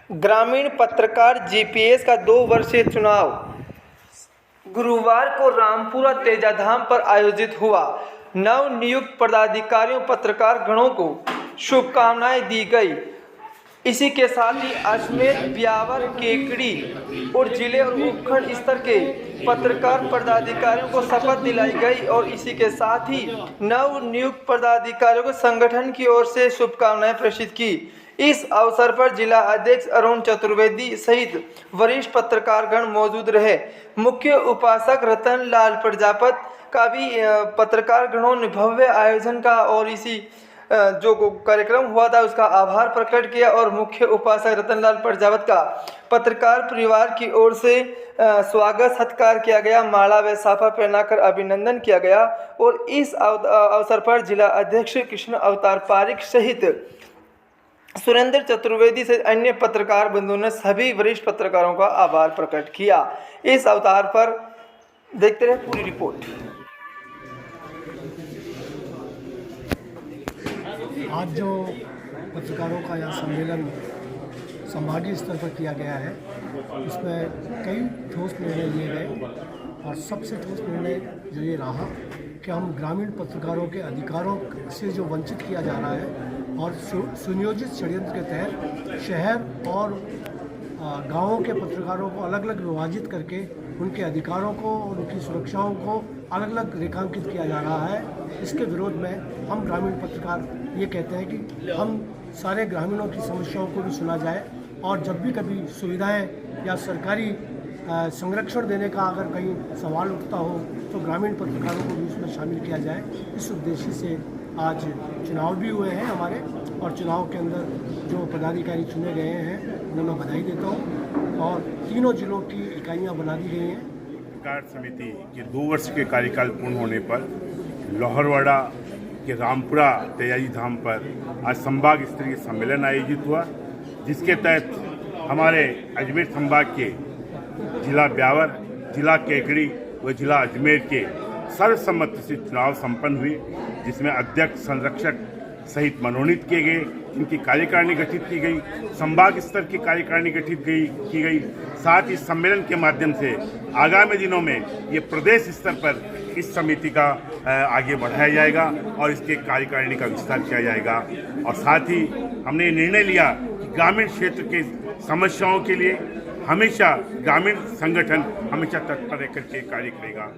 ग्रामीण पत्रकार जीपीएस का 2 वर्षीय चुनाव गुरुवार को रामपुरा तेजाधाम पर आयोजित हुआ। नव नियुक्त पदाधिकारियों पत्रकार गणों को शुभकामनाएं दी गई। इसी के साथ ही अजमेर, ब्यावर, केकड़ी और जिले और उपखंड स्तर के पत्रकार पदाधिकारियों को शपथ दिलाई गई और इसी के साथ ही नव नियुक्त पदाधिकारियों को संगठन की ओर से शुभकामनाएं प्रेषित की। इस अवसर पर जिला अध्यक्ष अरुण चतुर्वेदी सहित वरिष्ठ पत्रकारगण मौजूद रहे। मुख्य उपासक रतन लाल प्रजापत का भी पत्रकार गणों ने भव्य आयोजन का और इसी जो कार्यक्रम हुआ था उसका आभार प्रकट किया और मुख्य उपासक रतनलाल प्रजापत का पत्रकार परिवार की ओर से स्वागत सत्कार किया गया, माला व साफा पहनाकर अभिनंदन किया गया। और इस अवसर पर जिला अध्यक्ष कृष्ण अवतार पारिक सहित सुरेंद्र चतुर्वेदी से अन्य पत्रकार बंधुओं ने सभी वरिष्ठ पत्रकारों का आभार प्रकट किया। इस अवतार पर देखते रहे पूरी रिपोर्ट। आज जो पत्रकारों का यहाँ सम्मेलन संभागीय स्तर पर किया गया है, इसमें कई ठोस निर्णय लिए गए और सबसे ठोस निर्णय जो ये रहा कि हम ग्रामीण पत्रकारों के अधिकारों से जो वंचित किया जा रहा है और सुनियोजित षड्यंत्र के तहत शहर और गांवों के पत्रकारों को अलग अलग विभाजित करके उनके अधिकारों को, उनकी सुरक्षाओं को अलग अलग रेखांकित किया जा रहा है। इसके विरोध में हम ग्रामीण पत्रकार ये कहते हैं कि हम सारे ग्रामीणों की समस्याओं को भी सुना जाए और जब भी कभी सुविधाएं या सरकारी संरक्षण देने का अगर कहीं सवाल उठता हो तो ग्रामीण पत्रकारों को भी उसमें शामिल किया जाए। इस उद्देश्य से आज चुनाव भी हुए हैं हमारे और चुनाव के अंदर जो पदाधिकारी चुने गए हैं उन्हें मैं बधाई देता हूँ और तीनों जिलों की इकाइयाँ बना दी गई हैं। पत्रकार समिति के 2 वर्ष के कार्यकाल पूर्ण होने पर लोहरवाड़ा के रामपुरा तेजाजी धाम पर आज संभाग स्तरीय सम्मेलन आयोजित हुआ, जिसके तहत हमारे अजमेर संभाग के जिला ब्यावर, जिला केकड़ी व जिला अजमेर के सर्वसम्मति से चुनाव संपन्न हुए, जिसमें अध्यक्ष, संरक्षक सहित मनोनीत किए गए, इनकी कार्यकारिणी गठित की गई, संभाग स्तर की कार्यकारिणी गठित की गई। साथ ही सम्मेलन के माध्यम से आगामी दिनों में ये प्रदेश स्तर पर इस समिति का आगे बढ़ाया जाएगा और इसके कार्यकारिणी का विस्तार किया जाएगा। और साथ ही हमने निर्णय लिया कि ग्रामीण क्षेत्र के समस्याओं के लिए हमेशा ग्रामीण संगठन हमेशा तत्पर रहकर के कार्य करेगा।